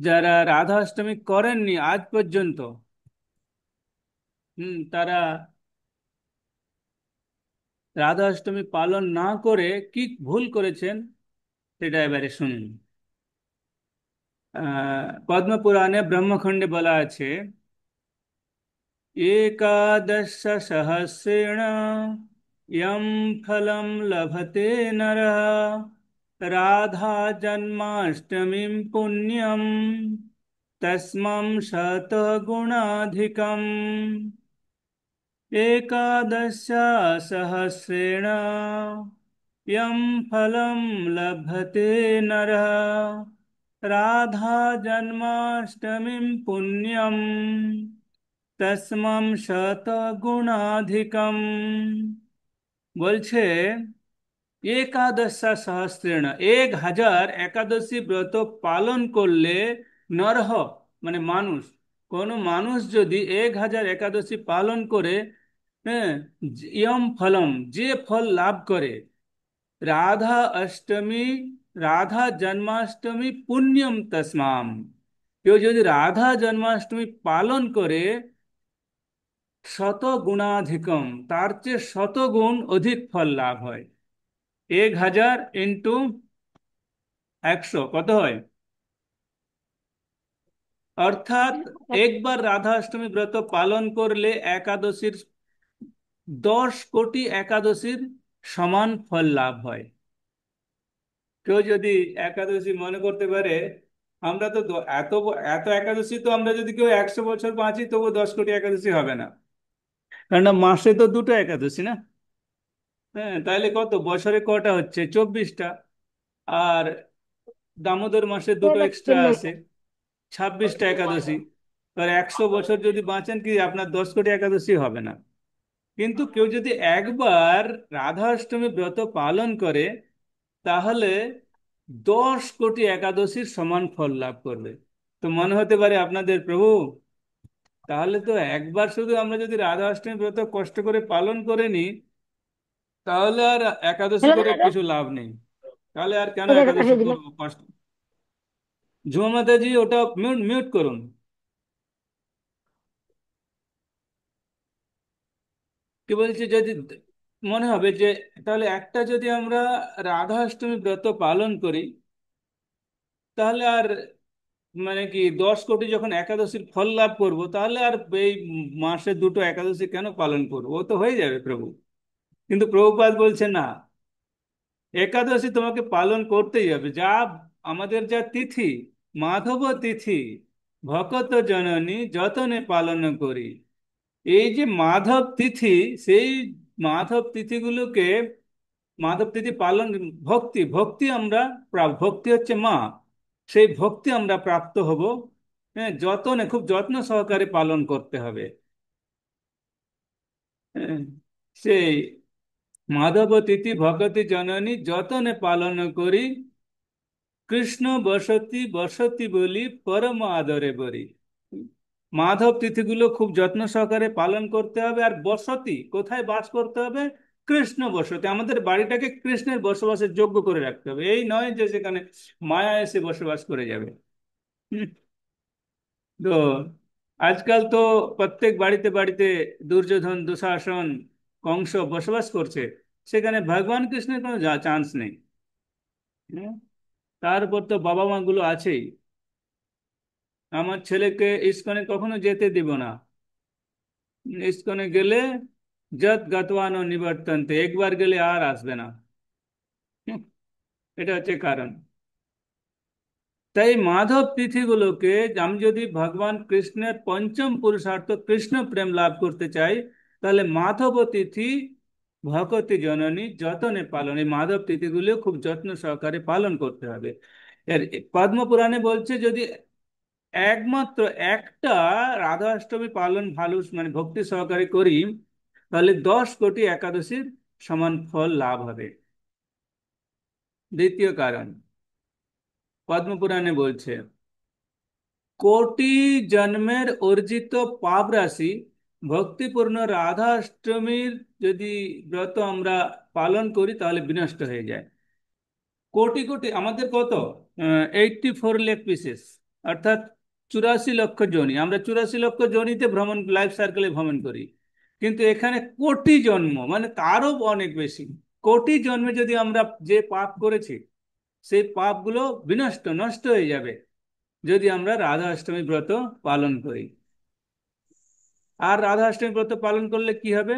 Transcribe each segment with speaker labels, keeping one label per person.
Speaker 1: যারা রাধাষ্টমী করেননি আজ পর্যন্ত, তারা রাধাষ্টমী পালন না করে কি ভুল করেছেন সেটা এবারে শুনুন। পদ্মপুরাণে ব্রহ্মখণ্ডে বলা আছে, एकादश सहस्रेण यं फलं लभते नरः राधा जन्माष्टमीं पुण्यं तस्मं शतगुणाधिकम्। एकादश सहस्रेण यं फलं लभते नरः राधा जन्माष्टमीं पुण्यं तस्मं শতগুণাধিকম। বলছে একাদশা সহস্রেণ, 1000 একাদশী ব্রত পালন করলে নরহ মানে মানুষ, কোনো মানুষ যদি 1000 একাদশী পালন করে, হ্যাঁ, ইয়ম ফলম যে ফল লাভ করে, রাধা অষ্টমী রাধা জন্মাষ্টমী পুণ্যম তস্মাম, কেউ যদি রাধা জন্মাষ্টমী পালন করে শতগুণাধিকম, তার চেয়ে শতগুণ অধিক ফল লাভ হয়। 1000 ইন্টু 100 কত হয়? অর্থাৎ একবার রাধা অষ্টমী ব্রত পালন করলে একাদশীর 10 কোটি একাদশীর সমান ফল লাভ হয়। কেউ যদি একাদশী মনে করতে পারে, আমরা তো এত এত একাদশী তো আমরা যদি কেউ 100 বছর বাঁচি তবু 10 কোটি একাদশী হবে না, কারণ মাসে তো দুটো একাদশী না। হ্যাঁ, তাহলে কত বছরে কটা হচ্ছে? 24টা। আর দামোদর মাসে দুটো এক্সট্রা আসে, 26টা একাদশী। আর 100 বছর যদি বাঁচেন, কি আপনার 10 কোটি একাদশী হবে না? কিন্তু কেউ যদি একবার রাধা অষ্টমী ব্রত পালন করে, তাহলে 10 কোটি একাদশীর সমান ফল লাভ করবে। তো মনে হতে পারে আপনাদের, প্রভু তাহলে তো একবার শুধু আমরা যদি রাধা অষ্টমী ব্রত কষ্ট করে পালন করে নিই, তাহলে আর একাদশী করে কিছু লাভ নেই। তাহলে আর কেন একাদশী করবো কষ্ট? ঝুমা মাতাজি, ওটা মিউট মিউট করুন। কি বলছি, যদি মনে হবে যে তাহলে একটা যদি আমরা রাধা অষ্টমী ব্রত পালন করি, তাহলে আর মানে কি 10 কোটি যখন একাদশীর ফল লাভ করব, তাহলে আর এই মাসে দুটো একাদশী কেন পালন করবো? ও তো হয়ে যাবে প্রভু। কিন্তু প্রভুপাদ বলছে না, একাদশী তোমাকে পালন করতেই হবে। যা আমাদের যা তিথি, মাধব তিথি ভকত জননী যতনে পালন করি, এই যে মাধব তিথি, সেই মাধব তিথিগুলোকে, মাধব তিথি পালন, ভক্তি ভক্তি আমরা ভক্তি হচ্ছে মা, সেই ভক্তি আমরা প্রাপ্ত হব। হ্যাঁ, যতনে খুব যত্ন সহকারে পালন করতে হবে। হ্যাঁ, সেই মাধব তিথি ভগতি জননী যতনে পালন করি, কৃষ্ণ বসতি বসতি বলি পরম আদরে বরি। মাধব তিথিগুলো খুব যত্ন সহকারে পালন করতে হবে। আর বসতি কোথায় বাস করতে হবে? কৃষ্ণ বসতি, আমাদের বাড়িটাকে কৃষ্ণের বসবাসের যোগ্য করে রাখতে হবে। এই নয় যে সেখানে মায়া এসে বসবাস করে যাবে। হুম, তো আজকাল তো প্রত্যেক বাড়িতে বাড়িতে দুর্যোধন, দুঃশাসন, কংস বসবাস করছে, সেখানে ভগবান কৃষ্ণের কোনো চান্স নেই। হুম, তার উপর তো বাবা মা গুলো আছেই। আমার ছেলেকে ইস্কনে কখনো যেতে দিব না। ইস্কনে গেলে যত গতওয়ানো নিবর্তন্তে, একবার গেলে আর আসবে না। হুম, এটা হচ্ছে কারণ। তাই মাধব তিথিগুলোকে, আমি যদি ভগবান কৃষ্ণের পঞ্চম পুরুষার্থ কৃষ্ণ প্রেম লাভ করতে চাই, তাহলে মাধব তিথি ভগতি জননী যতনে পালন, এই মাধব তিথিগুলো খুব যত্ন সহকারে পালন করতে হবে। এর পদ্মপুরাণে বলছে, যদি একমাত্র একটা রাধা অষ্টমী পালন ভালো মানে ভক্তি সহকারে করি, তাহলে 10 কোটি একাদশীর সমান ফল লাভ হবে। দ্বিতীয় কারণ, পদ্মপুরাণে বলছে, কোটি জন্মের অর্জিত পাপ রাশি ভক্তিপূর্ণ রাধা অষ্টমীর যদি ব্রত আমরা পালন করি, তাহলে বিনষ্ট হয়ে যায়। কোটি কোটি, আমাদের কত, 84 লাখ পিসেস। অর্থাৎ 84 লক্ষ যোনি, আমরা 84 লক্ষ যোনিতে ভ্রমণ, লাইফ সার্কেলে ভ্রমণ করি। কিন্তু এখানে কোটি জন্ম, মানে তারও অনেক বেশি। কোটি জন্মে যদি আমরা যে পাপ করেছি, সেই পাপগুলো বিনষ্ট, নষ্ট হয়ে যাবে যদি আমরা রাধা অষ্টমী ব্রত পালন করি। আর রাধা অষ্টমী ব্রত পালন করলে কি হবে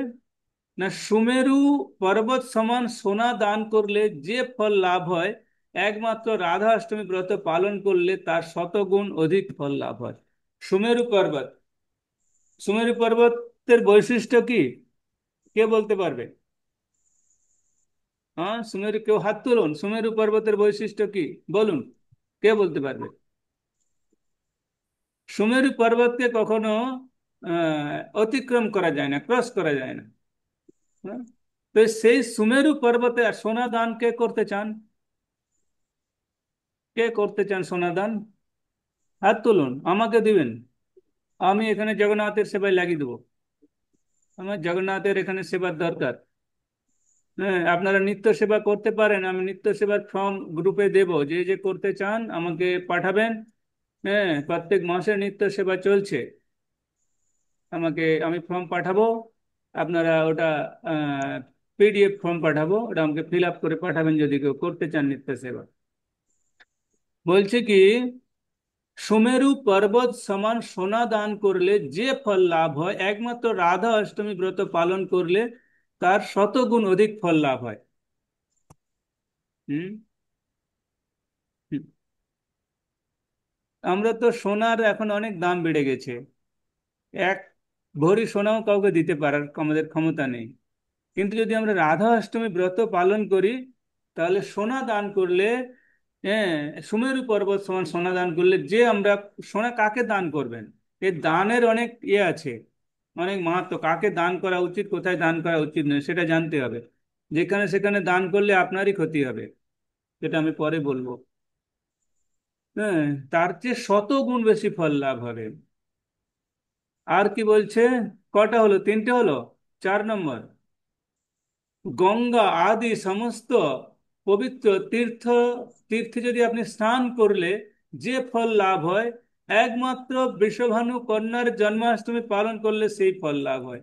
Speaker 1: না, সুমেরু পর্বত সমান সোনা দান করলে যে ফল লাভ হয়, একমাত্র রাধা অষ্টমী ব্রত পালন করলে তার শতগুণ অধিক ফল লাভ হয়। সুমেরু পর্বত, সুমেরু পর্বতের বৈশিষ্ট্য কি, কে বলতে পারবে? হ্যাঁ, সুমেরু, কেউ হাত তুলুন, সুমেরু পর্বতের বৈশিষ্ট্য কি বলুন, কে বলতে পারবে? সুমেরু পর্বতকে কখনো অতিক্রম করা যায় না, ক্রস করা যায় না। হ্যাঁ? তো সেই সুমেরু পর্বতে আর সোনা দান কে করতে চান? কে করতে চান সোনা দান? হাত তুলুন, আমাকে দিবেন। আমি এখানে জগন্নাথের সেবায় লাগিয়ে দেবো। আমার জগন্নাথের এখানে সেবার দরকার। হ্যাঁ, আপনারা নিত্য সেবা করতে পারেন, আমি নিত্য সেবার ফর্ম গ্রুপে দেব, যে যে করতে চান আমাকে পাঠাবেন। হ্যাঁ, প্রত্যেক মাসে নিত্য সেবা চলছে, আমি ফর্ম পাঠাবো। আপনারা ওটা পিডিএফ ফর্ম পাঠাবো, ওটা আমাকে ফিল আপ করে পাঠাবেন যদি কেউ করতে চান নিত্য সেবা। বলছে কি, সুমেরু পর্বত সমান সোনা দান করলে যে ফল লাভ হয়, একমাত্র রাধা অষ্টমী ব্রত পালন করলে তার শতগুণ অধিক ফল লাভ হয়। হুম। হুম। আমরা তো সোনার এখন অনেক দাম বেড়ে গেছে, এক ভরি সোনাও কাউকে দিতে পারার আমাদের ক্ষমতা নেই। কিন্তু যদি আমরা রাধা অষ্টমী ব্রত পালন করি, তাহলে সোনা দান করলে, হ্যাঁ, সুমেরু পর্বত সমান সোনা দান করলে, যে আমরা, সোনা কাকে দান করবেন, এই দানের অনেক ইয়ে আছে, অনেক মাহাত্ম। কাকে দান করা উচিত, কোথায় দান করা উচিত নয় সেটা জানতে হবে। যেখানে সেখানে দান করলে আপনারই ক্ষতি হবে, যেটা আমি পরে বলবো। হ্যাঁ, তার চেয়ে শত গুণ বেশি ফল লাভ হবে। আর কি বলছে, কটা হলো, তিনটে হলো। 4 নম্বর, গঙ্গা আদি সমস্ত পবিত্র তীর্থ, তীর্থে যদি আপনি স্নান করলে যে ফল লাভ হয়, একমাত্র বৃষভানু কন্যার জন্মাষ্টমী পালন করলে সেই ফল লাভ হয়।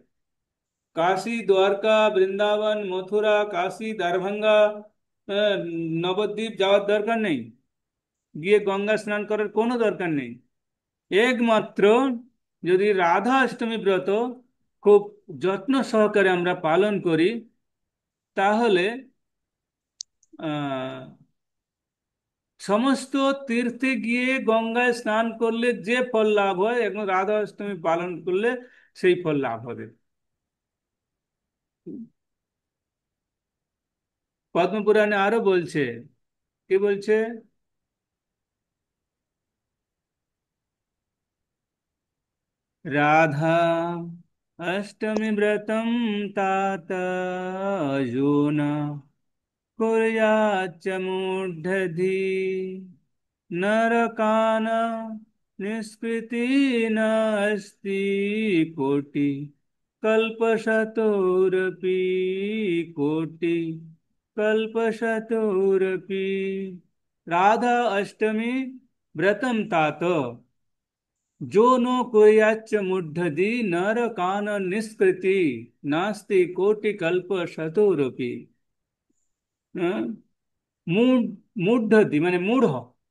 Speaker 1: কাশী, দ্বারকা, বৃন্দাবন, মথুরা, কাশী, দারভাঙ্গা, আহ, নবদ্বীপ যাওয়ার দরকার নেই, গিয়ে গঙ্গা স্নান করার কোনো দরকার নেই। একমাত্র যদি রাধা অষ্টমী ব্রত খুব যত্ন সহকারে আমরা পালন করি, তাহলে আহ সমস্ত তীর্থে গিয়ে গঙ্গায় স্নান করলে যে ফল লাভ হয়, এবং রাধা অষ্টমী পালন করলে সেই ফল লাভ হবে। পদ্মপুরাণে আরো বলছে, কি বলছে, রাধা অষ্টমী ব্রতম तात অর্জুন कुर्याच्च मूढधि नरकान निष्कृति नास्ति कोटि कल्पशतोरपि कोटि कल्पशतोरपि राधा अष्टमी व्रतम तात जो नो कुर्याच्च मूढधि नरकान निष्कृति नास्ति कोटि कल्प शतोरपि। মূঢ়, মূঢ়ধি মানে মূঢ়।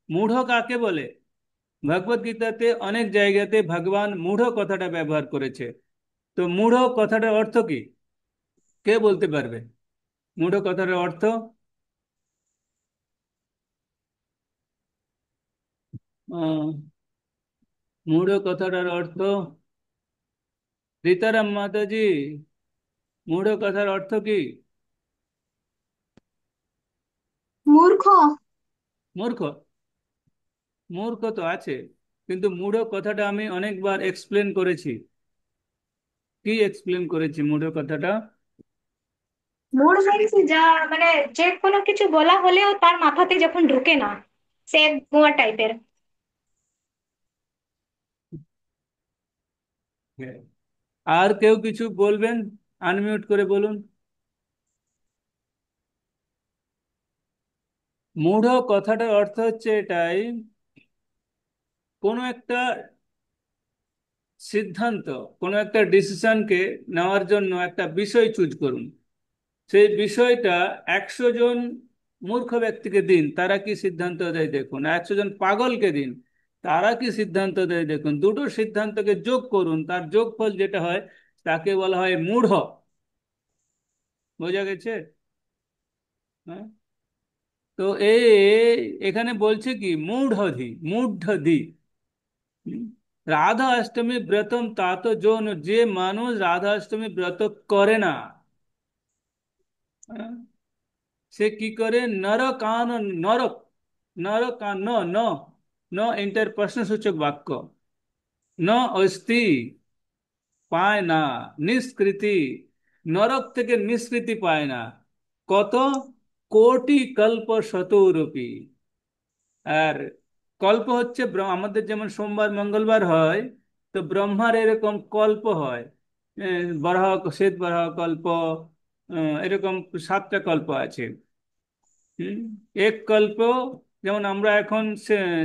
Speaker 1: মূঢ় কাকে বলে? ভগবত গীতাতে অনেক জায়গাতে ভগবান মূঢ় কথাটা ব্যবহার করেছে। তো মূঢ় কথাটার অর্থ কি, কে বলতে পারবে? মূঢ় কথাটার অর্থ, আহ, মূঢ় কথাটার অর্থ, রীতারাম মাতাজি, মূঢ় কথার অর্থ কি?
Speaker 2: মূর্খ।
Speaker 1: মূর্খ? মূর্খ তো আছে, কিন্তু মূঢ় কথাটা আমি অনেকবার এক্সপ্লেন করেছি। কি এক্সপ্লেন করেছি মূঢ় কথাটা?
Speaker 2: মূঢ় মিন্স যা, মানে যে কোনো কিছু বলা হলেও তার মাথাতে যখন ঢোকে না, সে এক গোয়া টাইপের।
Speaker 1: হ্যাঁ। আর কেউ কিছু বলবেন? আনমিউট করে বলুন। মূঢ় কথাটার অর্থ হচ্ছে এটাই, কোনো একটা সিদ্ধান্ত, কোনো একটা ডিসিশনকে নেওয়ার জন্য একটা বিষয় চুজ করুন। সেই বিষয়টা 100 জন মূর্খ ব্যক্তিকে দিন, তারা কি সিদ্ধান্ত দেয় দেখুন। 100 জন পাগলকে দিন, তারা কি সিদ্ধান্ত দেয় দেখুন। দুটো সিদ্ধান্তকে যোগ করুন, তার যোগফল যেটা হয় তাকে বলা হয় মূঢ়। বোঝা গেছে? হ্যাঁ। তো এখানে বলছে কি মূঢ়ধি, মূঢ়ধি। হুম? রাধা অষ্টমী ব্রতম তাত জন, যে মানুষ রাধা অষ্টমী ব্রত করে না, হ্যাঁ, সে কি করে, নরকান, নরক, নরকান, ন ন ন ইন্টার প্রশ্নসূচক বাক্য, ন অস্তি, পায় না, নিষ্কৃতি, নরক থেকে নিষ্কৃতি পায় না। কত? কোটি কল্প শতরূপী। আর কল্প হচ্ছে আমাদের যেমন সোমবার মঙ্গলবার হয়, তো ব্রহ্মার এরকম কল্প হয়। বরাহ, শ্বেত বরাহ কল্প, এরকম 7টা কল্প আছে। হুম? এক কল্প, যেমন আমরা এখন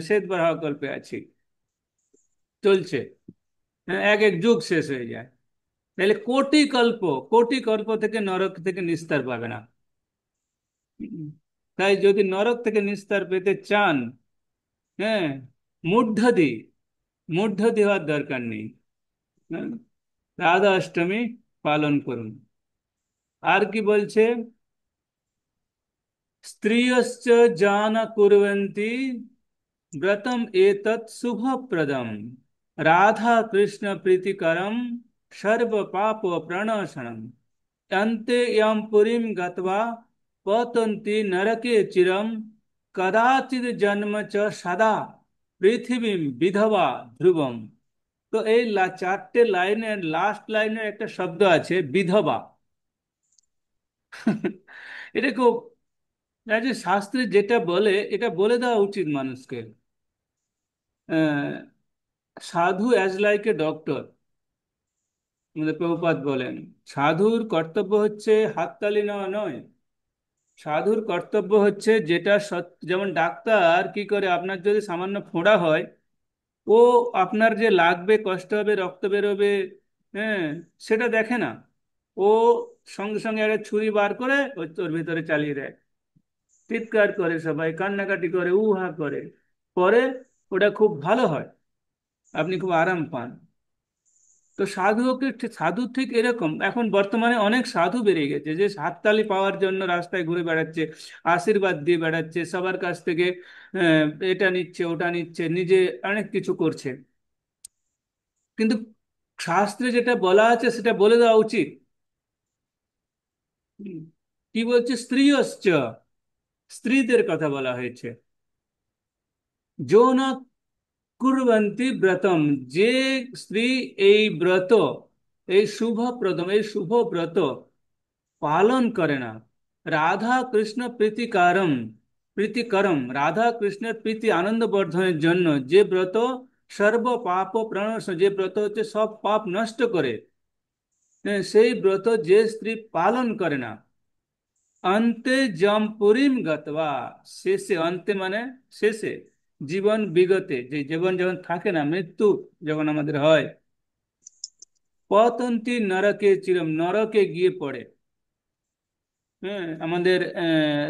Speaker 1: শ্বেত বরাহ কল্পে আছি, চলছে। এক এক যুগ শেষ হয়ে যায়। তাহলে কোটি কল্প, কোটি কল্প থেকে নরক থেকে নিস্তার পাবে না। হুম। তাই যদি নরক থেকে নিস্তার পেতে চান, হ্যাঁ, মূঢ়ধি, মূর্ধতি হওয়ার দরকার নেই। হ্যাঁ? রাধা অষ্টমী পালন করুন। আর কি বলছে, স্ত্রিয়শ্চ জান কুর্বন্তি ব্রতম এতৎ শুভপ্রদম, রাধা কৃষ্ণ প্রীতিকরম, সর্ব পাপ প্রণাশনম, अन्ते यम पुरीम गत्वा पतन्ति नरके चिरम, कदाचित जन्म च सदा পৃথিবীম বিধবা ধ্রুবম। তো এই 4টে লাইনের লাস্ট লাইনের একটা শব্দ আছে বিধবা। এটা খুব, যে শাস্ত্রে যেটা বলে এটা বলে দেওয়া উচিত মানুষকে। আহ, সাধু অ্যাজ লাইক এ ডক্টর, আমাদের প্রভুপাদ বলেন। সাধুর কর্তব্য হচ্ছে হাততালি নেওয়া নয়। সাধুর কর্তব্য হচ্ছে যেটা সত্য, যেমন ডাক্তার কি করে, আপনার যদি সামান্য ফোঁড়া হয়, ও আপনার যে লাগবে, কষ্ট হবে, রক্ত বেরোবে, হ্যাঁ, সেটা দেখে না। ও সঙ্গে সঙ্গে একটা ছুরি বার করে তোর ভিতরে চালিয়ে দেয়, চিৎকার করে, সবাই কান্নাকাটি করে, উহা করে, পরে ওটা খুব ভালো হয়, আপনি খুব আরাম পান। তো সাধু ঠিক এরকম। এখন বর্তমানে অনেক সাধু বেরিয়ে গেছে যে হাততালি পাওয়ার জন্য রাস্তায় ঘুরে বেড়াচ্ছে, আশীর্বাদ দিয়ে বেড়াচ্ছে সবার কাছ থেকে, এটা নিচ্ছে ওটা নিচ্ছে, নিজে অনেক কিছু করছে। কিন্তু শাস্ত্রে যেটা বলা আছে সেটা বলে দেওয়া উচিত। হুম। কি বলছে, স্ত্রীয়শ্চ, স্ত্রীদের কথা বলা হয়েছে। যৌন কুর্বন্তি ব্রতম, যে স্ত্রী এই ব্রত, এই শুভপ্রদম, এই শুভ ব্রত পালন করে না, রাধা কৃষ্ণ প্রীতিকারম, প্রীতিকরম, রাধা কৃষ্ণের প্রীতি আনন্দ বর্ধনের জন্য যে ব্রত, সর্ব পাপ প্রণাশ, যে ব্রত হচ্ছে সব পাপ নষ্ট করে, সেই ব্রত যে স্ত্রী পালন করে না, অন্তে জমপুরীম গতবা, শেষে, অন্তে মানে শেষে, জীবন বিগতে, যে জীবন যখন থাকে না, মৃত্যু যখন আমাদের হয়, পতন্তি নরকে চিরম, নরকে গিয়ে পড়ে। হ্যাঁ, আমাদের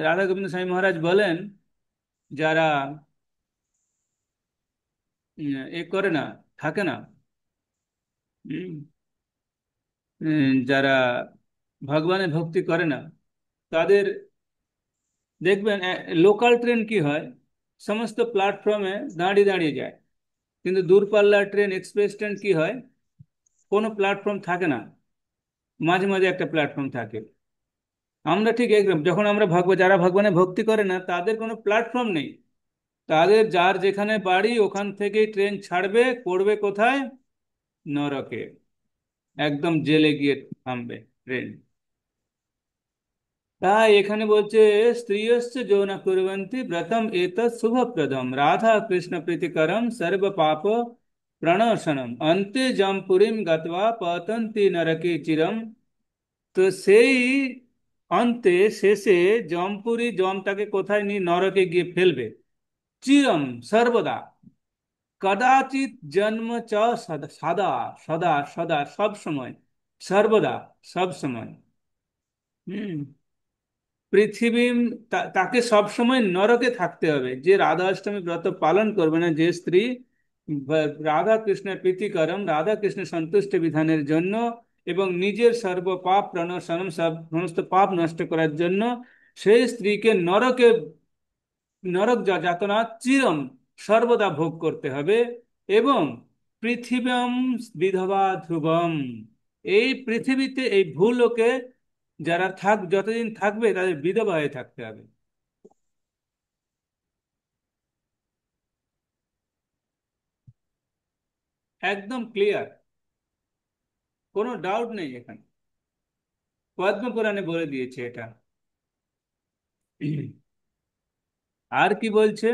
Speaker 1: রাধা গোবিন্দ স্বামী মহারাজ বলেন, যারা এ করে না, থাকে না, হুম, যারা ভগবানের ভক্তি করে না, তাদের দেখবেন লোকাল ট্রেন কি হয়, সমস্ত প্ল্যাটফর্মে দাঁড়িয়ে দাঁড়িয়ে যায়। কিন্তু দূরপাল্লার ট্রেন, এক্সপ্রেস ট্রেন কি হয়, কোনো প্ল্যাটফর্ম থাকে না, মাঝে মাঝে একটা প্ল্যাটফর্ম থাকে। আমরা ঠিক একদম, যখন আমরা যারা ভগবানের ভক্তি করে না তাদের কোনো প্ল্যাটফর্ম নেই। তাদের যার যেখানে বাড়ি ওখান থেকেই ট্রেন ছাড়বে, পড়বে কোথায়, নরকে, একদম জেলে গিয়ে থামবে ট্রেন। তাই এখানে বলছে, স্ত্রিয়শ্চ যৌন কুর্বন্তি ব্রতম এতৎ শুভপ্রদম, রাধা কৃষ্ণ প্রীতিকরম, সর্ব পাপ প্রণশনম, অন্তে জমপুরীম গত্বা পতন্তি নরকে চিরম। তো সেই অন্তে, শেষে, জমপুরি, জম তাকে কোথায় নিয়ে, নরকে গিয়ে ফেলবে, চিরম, সর্বদা, কদাচিৎ জন্ম চ সদা সদা সদা সদা, সব সময়, সর্বদা, সব সময়। হুম। পৃথিবী, তাকে সব সময় নরকে থাকতে হবে। যে রাধা অষ্টমী ব্রত পালন করবে না, যে স্ত্রী রাধা কৃষ্ণের প্রীতিকরম, রাধা কৃষ্ণের সন্তুষ্ট বিধানের জন্য এবং নিজের সর্ব পাপ প্রণাশনম, সব সমস্ত পাপ নষ্ট করার জন্য সেই স্ত্রীকে নরক যাতনা চিরম, সর্বদা ভোগ করতে হবে। এবং পৃথিবীম বিধবা ধ্রুবম, এই পৃথিবীতে, এই ভূলোকে যারা যতদিন থাকবে তাদের বিধবা হয়ে থাকতে হবে। একদম ক্লিয়ার, কোনো ডাউট নেই এখানে। পদ্ম পুরাণে বলে দিয়েছে এটা। আর কি বলছে?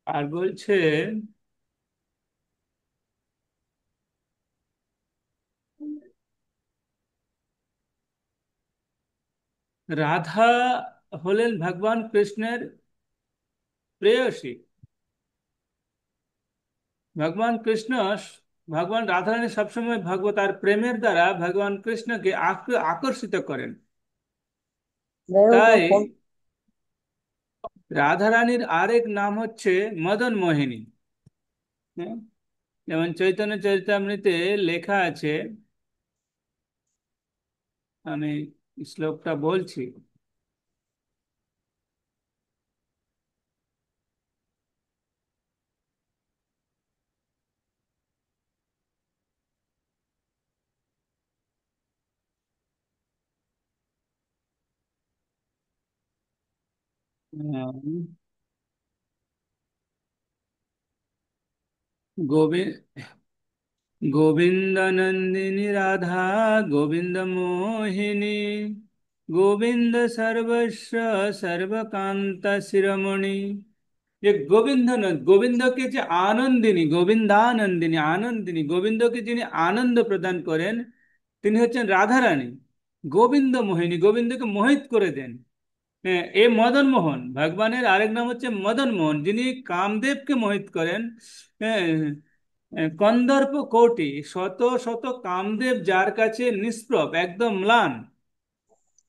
Speaker 1: আর বলছে রাধা হলেন ভগবান কৃষ্ণের প্রেয়সী। ভগবান কৃষ্ণ, ভগবান রাধারানী সবসময় তার প্রেমের দ্বারা ভগবান কৃষ্ণকে আকর্ষিত করেন। তাই রাধারানীর আরেক নাম হচ্ছে মদন মোহিনী। হ্যাঁ? যেমন চৈতন্য চরিতামৃতে লেখা আছে, আমি শ্লোকটা বলছি। গোবিন্দ, গোবিন্দ নন্দিনী রাধা, গোবিন্দ মোহিনী, গোবিন্দ সর্বস্ব সর্বকান্ত শিরোমণি। যে গোবিন্দ গোবিন্দকে যে আনন্দিনী, গোবিন্দানন্দিনী, আনন্দিনী, গোবিন্দকে যিনি আনন্দ প্রদান করেন তিনি হচ্ছেন রাধারানী। গোবিন্দ মোহিনী, গোবিন্দকে মোহিত করে দেন। হ্যাঁ, এ মদন মোহন, ভগবানের আরেক নাম হচ্ছে মদন মোহন, যিনি কামদেবকে মোহিত করেন। হ্যাঁ, কন্দর্প কোটি, শত শত কামদেব যার কাছে নিষ্প্রভ, একদম ম্লান,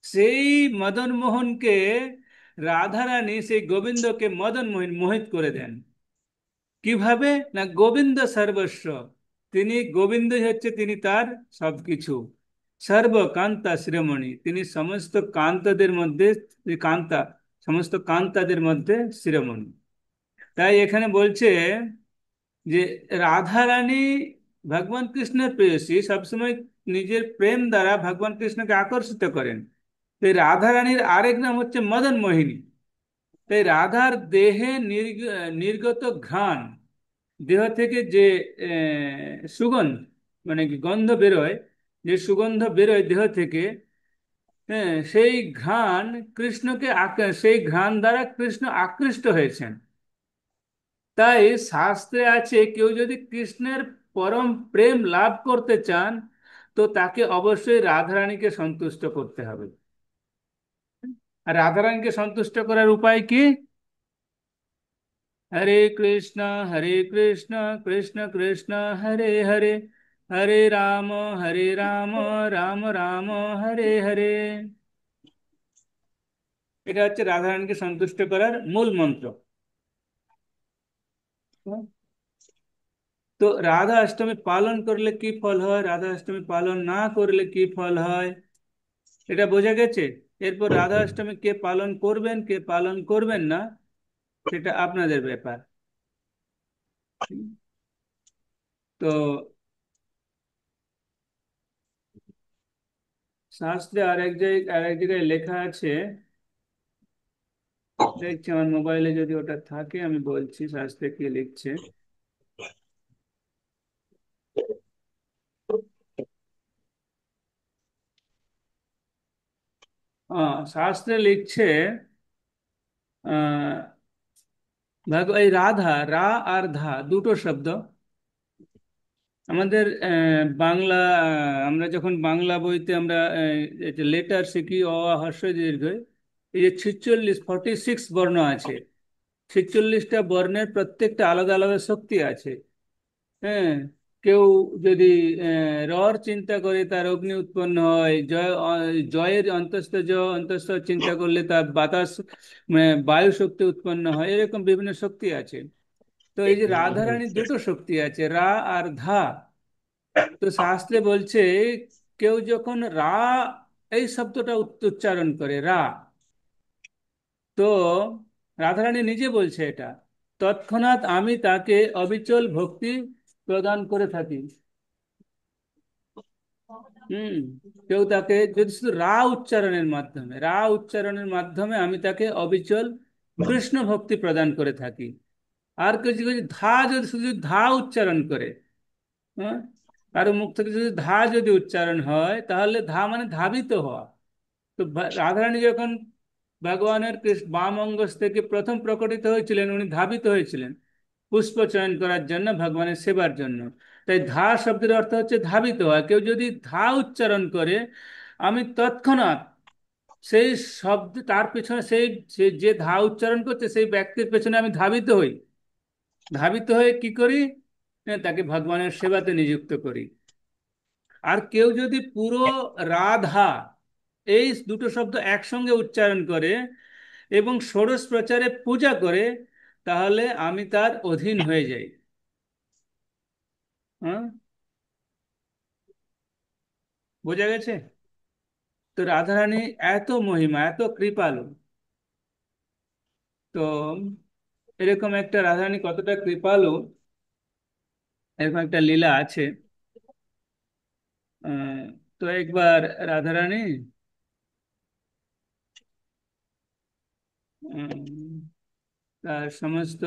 Speaker 1: সেই মদন মোহনকে রাধারানী, সেই গোবিন্দকে মদন মোহন মোহিত করে দেন। কিভাবে না, গোবিন্দ সর্বস্ব, তিনি গোবিন্দই হচ্ছে, তিনি তার সবকিছু। সর্বকান্তা শিরোমণি, তিনি সমস্ত কান্তদের মধ্যে, কান্তা, সমস্ত কান্তাদের মধ্যে শিরোমণি। তাই এখানে বলছে যে রাধা রানী ভগবান কৃষ্ণের প্রেয়সী, সবসময় নিজের প্রেম দ্বারা ভগবান কৃষ্ণকে আকর্ষিত করেন। তাই রাধা রানীর আরেক নাম হচ্ছে মদন মোহিনী। তাই রাধার দেহে নির্গত ঘ্রাণ, দেহ থেকে যে সুগন্ধ, মানে কি গন্ধ বেরোয়, যে সুগন্ধ বেরোয় দেহ থেকে, হ্যাঁ, সেই ঘ্রাণ কৃষ্ণকে সেই ঘ্রাণ দ্বারা কৃষ্ণ আকৃষ্ট হয়েছেন। তাই শাস্ত্রে আছে, কেউ যদি কৃষ্ণের পরম প্রেম লাভ করতে চান তো তাকে অবশ্যই রাধারানীকে সন্তুষ্ট করতে হবে। আর রাধারানীকে সন্তুষ্ট করার উপায় কি? হরে কৃষ্ণ, হরে কৃষ্ণ, কৃষ্ণ কৃষ্ণ হরে হরে, হরে রাম, হরে রাম, রাম রাম হরে হরে। এটা হচ্ছে রাধারানীকে সন্তুষ্ট করার মূল মন্ত্র। তো রাধা অষ্টমী পালন করলে কি ফল হয়, রাধা অষ্টমী পালন না করলে কি ফল হয়, এটা বোঝা গেছে। এরপর রাধা অষ্টমী কে পালন করবেন, কে পালন করবেন না, সেটা আপনাদের ব্যাপার। তো শাস্ত্রে আর এক জায়গায় লেখা আছে, দেখছি আমার মোবাইলে যদি ওটা থাকে আমি বলছি শাস্ত্রে কি লিখছে। শাস্ত্রে লিখছে, আহ এই রাধা, রা আর ধা দুটো শব্দ আমাদের বাংলা, আমরা যখন বাংলা বইতে আমরা লেটার শিখি, অ আ, হ্রস্ব ই, দীর্ঘ ই, এই যে 46 বর্ণ আছে, 46টা বর্ণের প্রত্যেকটা আলাদা আলাদা শক্তি আছে। হ্যাঁ, কেউ যদি রর চিন্তা করে তার অগ্নি উৎপন্ন হয়, জয়ের অন্তস্থ অন্তস্থ চিন্তা করলে তার বাতাস, বায়ু শক্তি উৎপন্ন হয়, এরকম বিভিন্ন শক্তি আছে। তো এই যে রাধারানীর দুটো শক্তি আছে, রা আর ধা। তো শাস্ত্রে বলছে, কেউ যখন রা এই শব্দটা উচ্চারণ করে, রা, তো রাধারানী নিজে বলছে এটা, তৎক্ষণাৎ আমি তাকে অবিচল ভক্তি প্রদান করে থাকি। হুম, কেউ তাকে যদি শুধু রা উচ্চারণের মাধ্যমে আমি তাকে অবিচল কৃষ্ণ ভক্তি প্রদান করে থাকি। আর কিছু কিছু যদি শুধু ধা উচ্চারণ করে, হ্যাঁ, কারো মুখ থেকে যদি ধা যদি উচ্চারণ হয়, তাহলে ধা মানে ধাবিত হওয়া। তো রাধারানী যখন ভগবানের বাম অঙ্গস থেকে প্রথম প্রকটিত হয়েছিলেন, উনি ধাবিত হয়েছিলেন পুষ্প চয়ন করার জন্য, ভগবানের সেবার জন্য। তাই ধা শব্দের অর্থ হচ্ছে ধাবিত হওয়া। কেউ যদি ধা উচ্চারণ করে, আমি তৎক্ষণাৎ সেই শব্দ তার পেছনে, সেই সে যে ধা উচ্চারণ করছে সেই ব্যক্তির পেছনে আমি ধাবিত হই। ধাবিত হয়ে কি করি? তাকে ভগবানের সেবাতে নিযুক্ত করি। আর কেউ যদি পুরো রাধা এই দুটো শব্দ একসঙ্গে উচ্চারণ করে এবং ষোড়শ প্রচারে পূজা করে, তাহলে আমি তার অধীন হয়ে যাই। হ্যাঁ, বোঝা গেছে? তো রাধারানী এত মহিমা, এত কৃপালু। তো এরকম একটা রাধারানী কতটা কৃপালু, এরকম একটা লীলা আছে। আহ, তো একবার রাধারানী তার সমস্ত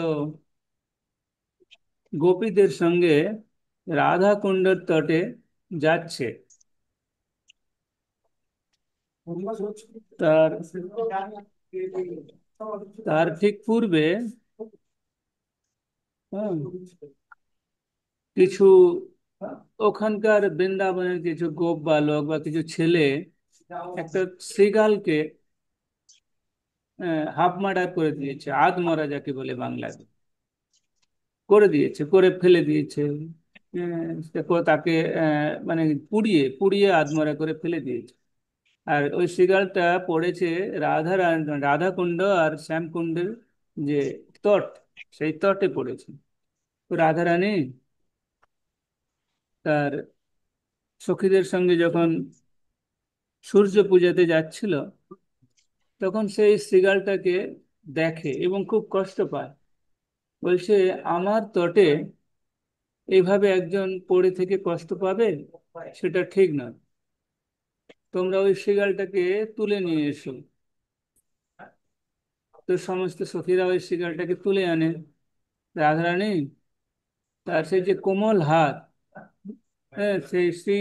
Speaker 1: গোপীদের সঙ্গে রাধা কুণ্ডের তটে যাচ্ছে। তার তার ঠিক পূর্বে, হ্যাঁ, কিছু ওখানকার বৃন্দাবনের কিছু গোপ বালক বা কিছু ছেলে একটা শৃগালকে হাফ মার্ডার করে দিয়েছে, আধমরা যাকে বলে বাংলাতে, করে দিয়েছে, করে ফেলে দিয়েছে। তাকে মানে পুড়িয়ে পুড়িয়ে আধমরা করে ফেলে দিয়েছে। আর ওই শৃগালটা পড়েছে রাধাকুণ্ড আর শ্যামকুণ্ডের যে তট, সেই তটে পড়েছে। তো রাধারানী তার সখীদের সঙ্গে যখন সূর্য পূজাতে যাচ্ছিল, তখন সেই শৃগালটাকে দেখে এবং খুব কষ্ট পায়। বলছে, আমার তটে এইভাবে একজন পড়ে থেকে কষ্ট পাবে, সেটা ঠিক নয়। তোমরা ওই শৃগালটাকে তুলে নিয়ে এসো। তো সমস্ত সখীরা ওই শৃগালটাকে তুলে আনে। রাধারানী তার সেই যে কোমল হাত, হ্যাঁ, সেই শ্রী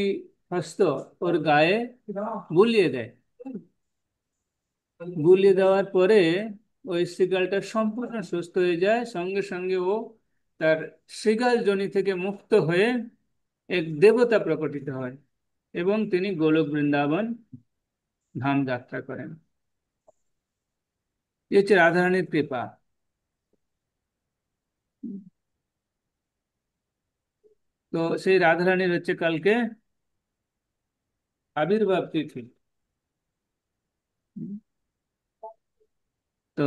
Speaker 1: হস্ত ওর গায়ে বুলিয়ে দেয়। বুলিয়ে দেওয়ার পরে ওই শৃগালটা সম্পূর্ণ সুস্থ হয়ে যায়। সঙ্গে সঙ্গে ও তার শৃগাল যোনি থেকে মুক্ত হয়ে এক দেবতা প্রকটিত হয় এবং তিনি গোলক বৃন্দাবন ধাম যাত্রা করেন। এই হচ্ছে রাধারানীর কৃপা। তো সেই রাধারানীর হচ্ছে কালকে আবির্ভাব তিথি। তো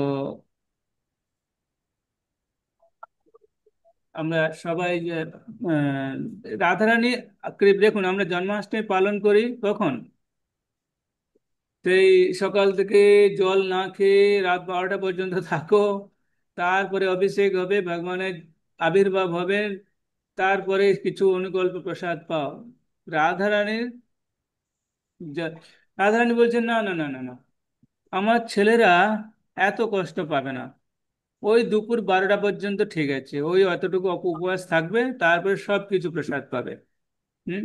Speaker 1: আমরা সবাই যে রাধারানী দেখুন, আমরা জন্মাষ্টমী পালন করি কখন? সেই সকাল থেকে জল না খেয়ে রাত 12টা পর্যন্ত থাকো, তারপরে অভিষেক হবে, ভগবানের আবির্ভাব হবে, তারপরে কিছু অনুকল্প প্রসাদ পাও। রাধারানীর রাধারানী বলছেন, না না না না না, আমার ছেলেরা এত কষ্ট পাবে না, ওই দুপুর 12টা পর্যন্ত ঠিক আছে, ওই অতটুকু উপবাস থাকবে, তারপরে সব কিছু প্রসাদ পাবে। হুম।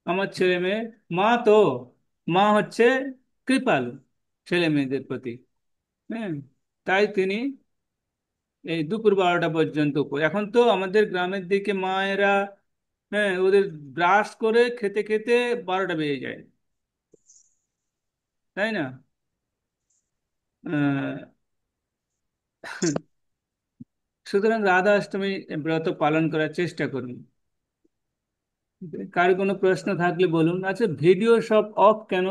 Speaker 1: আমার ছেলে মেয়ে, মা তো, মা হচ্ছে কৃপালু ছেলে মেয়েদের প্রতি। হ্যাঁ, তাই তিনি এই দুপুর 12টা পর্যন্ত এখন তো আমাদের গ্রামের দিকে মায়েরা, হ্যাঁ, ওদের ব্রাশ করে খেতে খেতে 12টা বেজে যায়, তাই না? আহ, সুতরাং রাধা অষ্টমী ব্রত পালন করার চেষ্টা করুন। কার কোনো প্রশ্ন থাকলে বলুন। আচ্ছা, ভিডিও সব অফ কেন?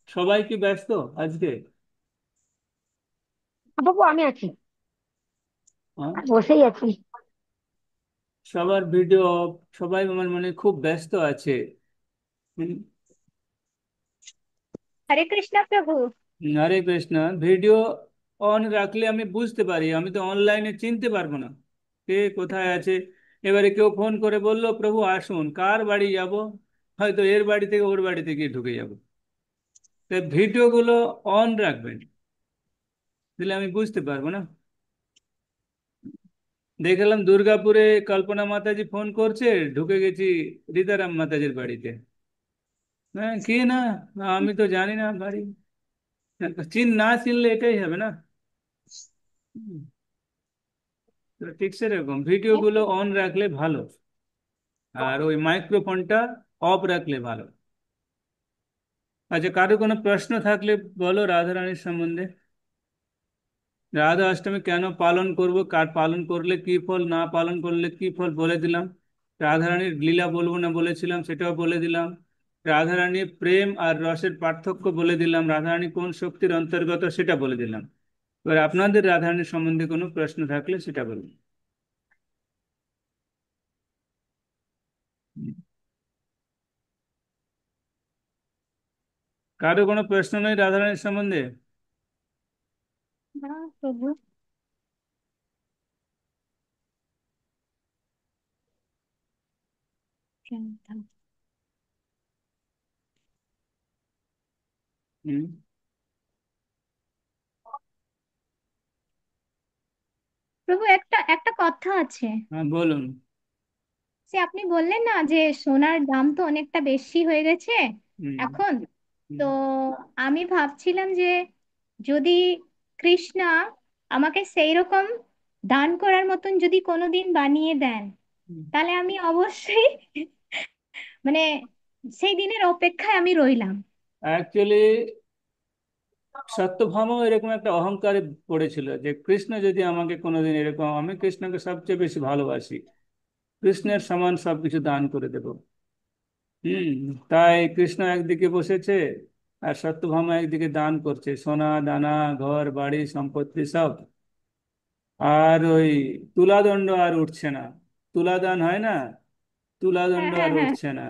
Speaker 1: সবাই কি ব্যস্ত আজকে?
Speaker 2: বাবু আমি আছি,
Speaker 1: হ্যাঁ?
Speaker 2: বসেই আছি।
Speaker 1: সবার ভিডিও অফ, সবাই আমার মনে হয় খুব ব্যস্ত আছে। হুম।
Speaker 2: হরে কৃষ্ণ প্রভু।
Speaker 1: হরে কৃষ্ণ। ভিডিও অন রাখলে আমি বুঝতে পারি, আমি তো অনলাইনে চিনতে পারবো না কে কোথায় আছে। এবারে কেউ ফোন করে বললো প্রভু আসুন, কার বাড়ি যাব, হয়তো এর বাড়ি থেকে ওর বাড়িতে গিয়ে ঢুকে যাব। তাই ভিডিওগুলো অন রাখবেন, দিলে আমি বুঝতে পারবো না। দেখলাম দুর্গাপুরে কল্পনা মাতাজি ফোন করছে, ঢুকে গেছি রীতারাম মাতাজির বাড়িতে। হ্যাঁ, কি না, আমি তো জানি না বাড়ি। না চিনলে এটাই হবে না। হুম, তো ঠিক সেরকম ভিডিওগুলো অন রাখলে ভালো, আর ওই মাইক্রোফোনটা অফ রাখলে ভালো। আচ্ছা, কারো কোনো প্রশ্ন থাকলে বলো রাধারানীর সম্বন্ধে। রাধা অষ্টমী কেন পালন করব, কার পালন করলে কি ফল, না পালন করলে কি ফল বলে দিলাম। রাধারানীর লীলা বলবো না বলেছিলাম, সেটাও বলে দিলাম। রাধারানীর প্রেম আর রসের পার্থক্য বলে দিলাম, রাধারানী কোন শক্তির অন্তর্গত সেটা বলে দিলাম। এবার আপনাদের রাধারানীর সম্বন্ধে কোনো প্রশ্ন থাকলে সেটা বলুন। কারো কোনো প্রশ্ন নেই রাধারানীর সম্বন্ধে?
Speaker 2: না প্রভু।
Speaker 1: হুম।
Speaker 2: প্রভু একটা একটা কথা আছে।
Speaker 1: হ্যাঁ, বলুন।
Speaker 2: সে আপনি বললেন না যে সোনার দাম তো অনেকটা বেশি হয়ে গেছে
Speaker 1: হুম।
Speaker 2: এখন। তো
Speaker 1: হুম।
Speaker 2: আমি ভাবছিলাম যে যদি কৃষ্ণা আমাকে সেই রকম দান করার মতন যদি কোনোদিন বানিয়ে দেন, তাহলে আমি অবশ্যই মানে সেই দিনের অপেক্ষায় আমি রইলাম।
Speaker 1: অ্যাকচুয়ালি সত্যভামাও এরকম একটা অহংকারে পড়েছিল যে কৃষ্ণ যদি আমাকে কোনোদিন এরকম, আমি কৃষ্ণকে সবচেয়ে বেশি ভালোবাসি, কৃষ্ণের সমান সবকিছু দান করে দেব। হুম। তাই কৃষ্ণ একদিকে বসেছে, আর সত্যভামা একদিকে দান করছে সোনা দানা, ঘর বাড়ি সম্পত্তি সব। আর ওই তুলাদণ্ড আর উঠছে না, তুলাদান হয় না,
Speaker 2: হ্যাঁ
Speaker 1: তুলাদণ্ড
Speaker 2: হ্যাঁ
Speaker 1: আর
Speaker 2: হ্যাঁ।
Speaker 1: উঠছে না।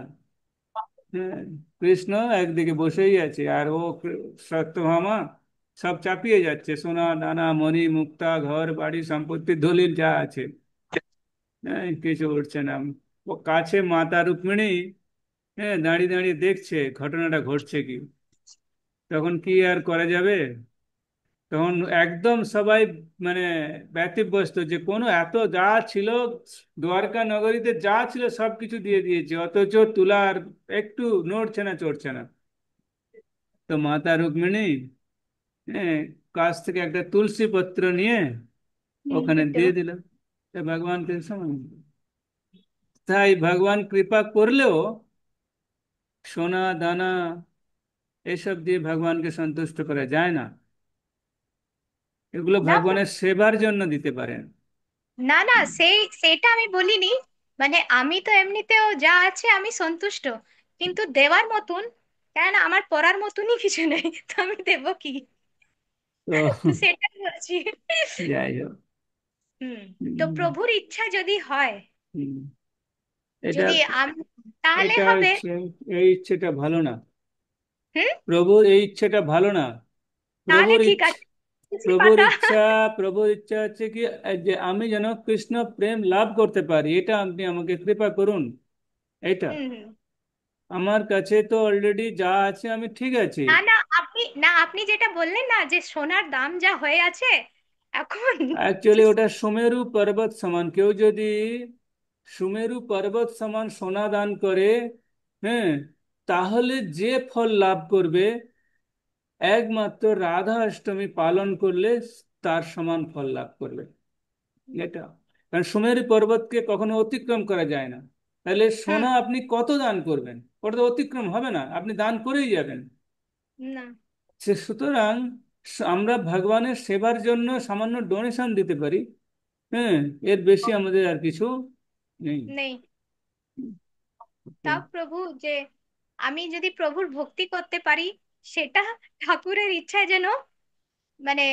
Speaker 1: হ্যাঁ, কৃষ্ণ একদিকে বসেই আছে, আর ও সত্যভামা সব চাপিয়ে যাচ্ছে, সোনা দানা মণি মুক্তা ঘর বাড়ি সম্পত্তি দলিল যা আছে। হ্যাঁ, কিছু উঠছে না। ও কাছে মাতা রুক্মিণী, হ্যাঁ, দাঁড়িয়ে দাঁড়িয়ে দেখছে ঘটনাটা ঘটছে কি। তখন কি আর করা যাবে, তখন একদম সবাই মানে ব্যতিব্যস্ত, যে কোনো এত যা ছিল দ্বারকা নগরীতে যা ছিল সবকিছু দিয়ে দিয়েছে, অথচ তুলার একটু নড়ছে না চড়ছে না। তো মাতা রুক্মিণী, হ্যাঁ, কাছ থেকে একটা তুলসী পত্র নিয়ে ওখানে
Speaker 2: এই তো।
Speaker 1: দিয়ে দিল। তো ভগবানকে সমান, তাই ভগবান কৃপা করলেও সোনা দানা এসব দিয়ে ভগবানকে সন্তুষ্ট করা যায় না, এগুলো
Speaker 2: না
Speaker 1: ভগবানের সেবার জন্য দিতে পারেন।
Speaker 2: না না, সেটা আমি বলিনি। মানে আমি তো এমনিতেও যা আছে আমি সন্তুষ্ট, কিন্তু দেওয়ার মতন, কেন আমার পড়ার মতনই কিছু নেই, তো আমি দেবো কি?
Speaker 1: তো
Speaker 2: তো সেটাই বলছি।
Speaker 1: যাই হোক।
Speaker 2: হুম। তো
Speaker 1: হুম।
Speaker 2: প্রভুর ইচ্ছা যদি হয়,
Speaker 1: হুম। এটা
Speaker 2: যদি আমি, তাহলে
Speaker 1: এটা
Speaker 2: হবে।
Speaker 1: এই ইচ্ছেটা ভালো না,
Speaker 2: হুম।
Speaker 1: প্রভুর এই ইচ্ছেটা ভালো না।
Speaker 2: তাহলে
Speaker 1: প্রভুর
Speaker 2: ঠিক
Speaker 1: ইচ্ছা,
Speaker 2: আছে, তুলসী
Speaker 1: প্রভুর
Speaker 2: পাতা।
Speaker 1: ইচ্ছা, প্রভুর ইচ্ছা হচ্ছে কি, যে আমি যেন কৃষ্ণ প্রেম লাভ করতে পারি, এটা আপনি আমাকে কৃপা করুন, এটা।
Speaker 2: হুম হুম।
Speaker 1: আমার কাছে তো অলরেডি যা আছে আমি ঠিক আছি।
Speaker 2: না না, আপনি যেটা বললেন না যে সোনার দাম যা হয়ে আছে এখন
Speaker 1: অ্যাকচুয়ালি ওটা সুমেরু পর্বত সমান, কেউ যদি সুমেরু পর্বত সমান সোনা দান করে, হ্যাঁ, তাহলে যে ফল লাভ করবে একমাত্র রাধা অষ্টমী পালন করলে তার সমান ফল লাভ করবে। এটা, কারণ সুমেরু পর্বতকে কখনো অতিক্রম করা যায় না। তাহলে
Speaker 2: হুম।
Speaker 1: সোনা আপনি কত দান করবেন, ওটা তো অতিক্রম হবে না, আপনি দান করেই যাবেন।
Speaker 2: না।
Speaker 1: সুতরাং আমরা ভগবানের সেবার জন্য সামান্য ডোনেশন দিতে পারি, হ্যাঁ, এর বেশি আমাদের আর কিছু নেই।
Speaker 2: নেই। তাও প্রভু যে আমি যদি প্রভুর ভক্তি করতে পারি, সেটা ঠাকুরের ইচ্ছায় যেন মানে